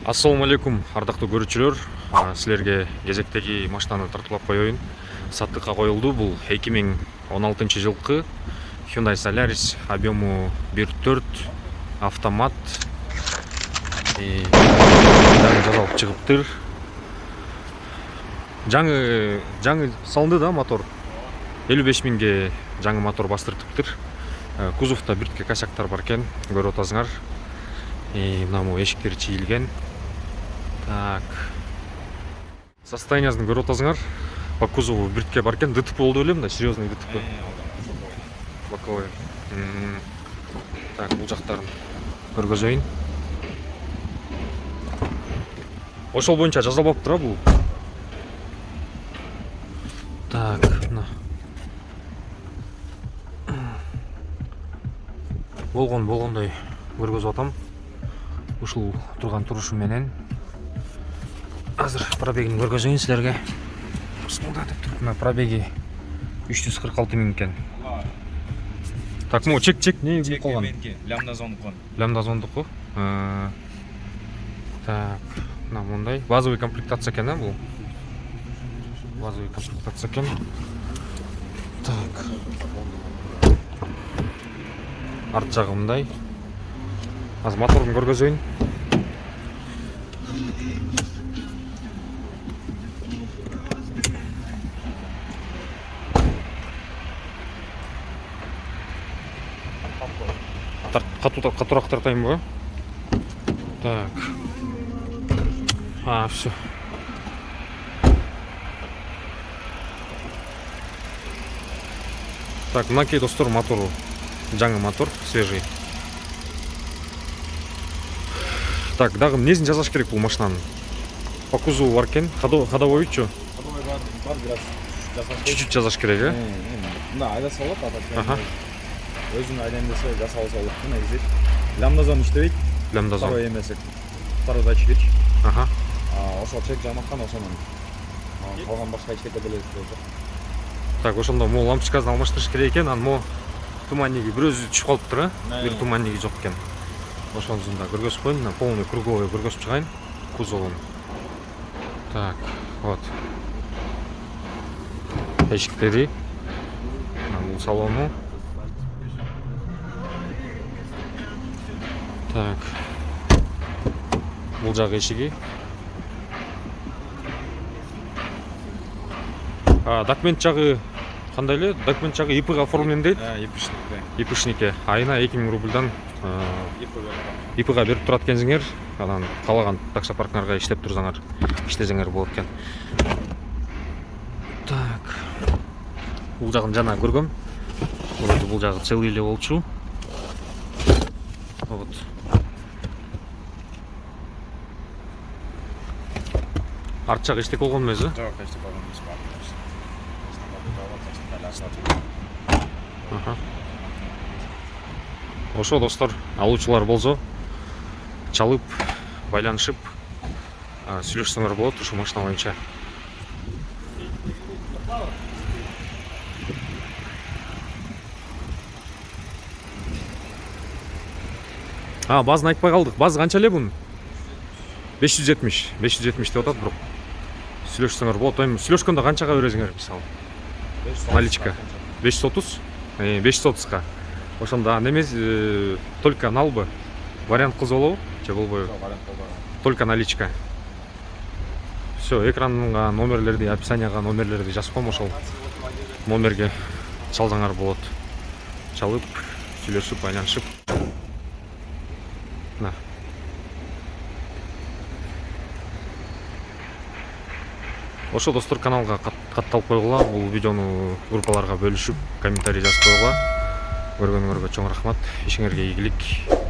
Ассаламу алейкум, ардактуу көрүүчүлөр. Силерге кезектеги машинаны тартуулап коеюн. Саттыкка коюлду. Бул 2016 жылкы Hyundai Solaris, объему 1.4 автомат. Жазалып чыгыптыр. Жаңы салынды да мотор. 55 миңге жаңы мотор бастыртыптыр. Кузовта биртке косяктар бар экен, көрүп атасыңар. Мына эшиктери чийилген. Так. Состояниясын көрүп атасыңар. По кузову биртке бар экен, ДТП болду элем да, серьезный ДТП. Боковой. Так, бул жактарын көргөзөйүн. Ошол боюнча жазалбаптыр бул. Так, мына. Болгондой көргөзүп атам. Ушул турган турушу менен азыр пробегин көргөзөйүн силерге. Мында деп туруп, мына пробеги 346 миң экен. Так, чек не болуп калган? Лямдазондуку. Так, мына мындай базовый комплектация экен, бул. Базовый комплектация экен. Так. Арт жагы мындай. Азыр моторун көргөзөйүн. Катуураак тартайынбы? Так. Всё. Так, мынакей достор мотору. Жаңы мотор, свежий. Так, дагы эмнесин жасаш керек бул машинанын? По кузову бар экен, ходовойчу. Ходовой бар, бирок чуть-чуть жасаш керек, э? Мына айдаса болот, атат. Өзүн айландырса жасалса болот, негизи. Лямдазон иштебейт. Лямдазон. Второй эмесек. Второй датчик. Ошол чек жамаккан ошонун. Калган башка эчтеке деле болчу. Так, ошондо могу лампочкасын алмаштырыш керек экен, анан туманниги бир өзү түшүп калыптыр, бир туманниги жок экен. Ошонусун да көргөзүп коеюн, полный круговой көргөзүп чыгайын кузовун. Так, вот. Эшиктери. Бул салону. Так. Бул жагы эшиги. Документ жагы кандай эле? Документ жагы ИПга оформлен дейт. ИПшнике. Айына 2000 рубльдан ИПга берип турат экенсиңер. Анан калаган таксопаркыңарга иштеп турсаңар, иштесеңер болот экен. Так. Бул жагын жана көргөм. Бул жагы целый эле болчу. Вот. Арт жагы иштек болгон эмес, э? Жок, иштеп болгон эмес. Ошо достор, алуучулар болсо чалып, байланышып сүйлөшсөңөр болот ушул машина боюнча. Базын айтпай калдык. Базы канча эле бунун? 570 деп атат, бирок сүйлөшсөңөр болот. Эми сүйлөшкөндө канчага бересиңер, мисалы? Наличка 530, 530ка. Ошондо немес только налбы вариант кылса болобу? Же болбойбу? Только наличка. Все, экранга номерлерди, описанияга номерлерди жазып коем, ошол номерге чалсаңар болот. Чалып, сүйлөшүп, байланышып. Ошо достор, каналга катталып койгула, бул видеону группаларга бөлүшүп, комментарий жазып койгула. Көргөнүңөргө чоң рахмат. Ишиңерге ийгилик.